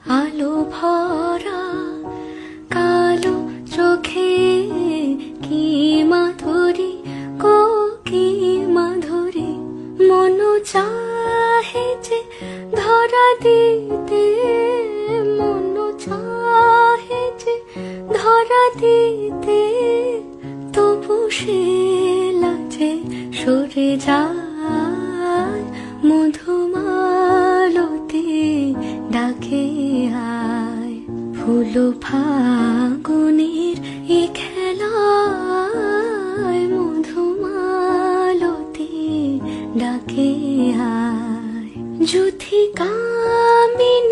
আলো ভরা কালো চোখে কি মাধুরী গো কি মাধুরী, মন চাহে যে ধরা দিতে, মন চাহে যে ধরা দিতে, তবু সে লাজে সরে যায়। মধুমালতি ডাকে আয়, ফুল ফাগুনের এ খেলায়, মধুমালতি ডাকে আয়। যুথি কামিনী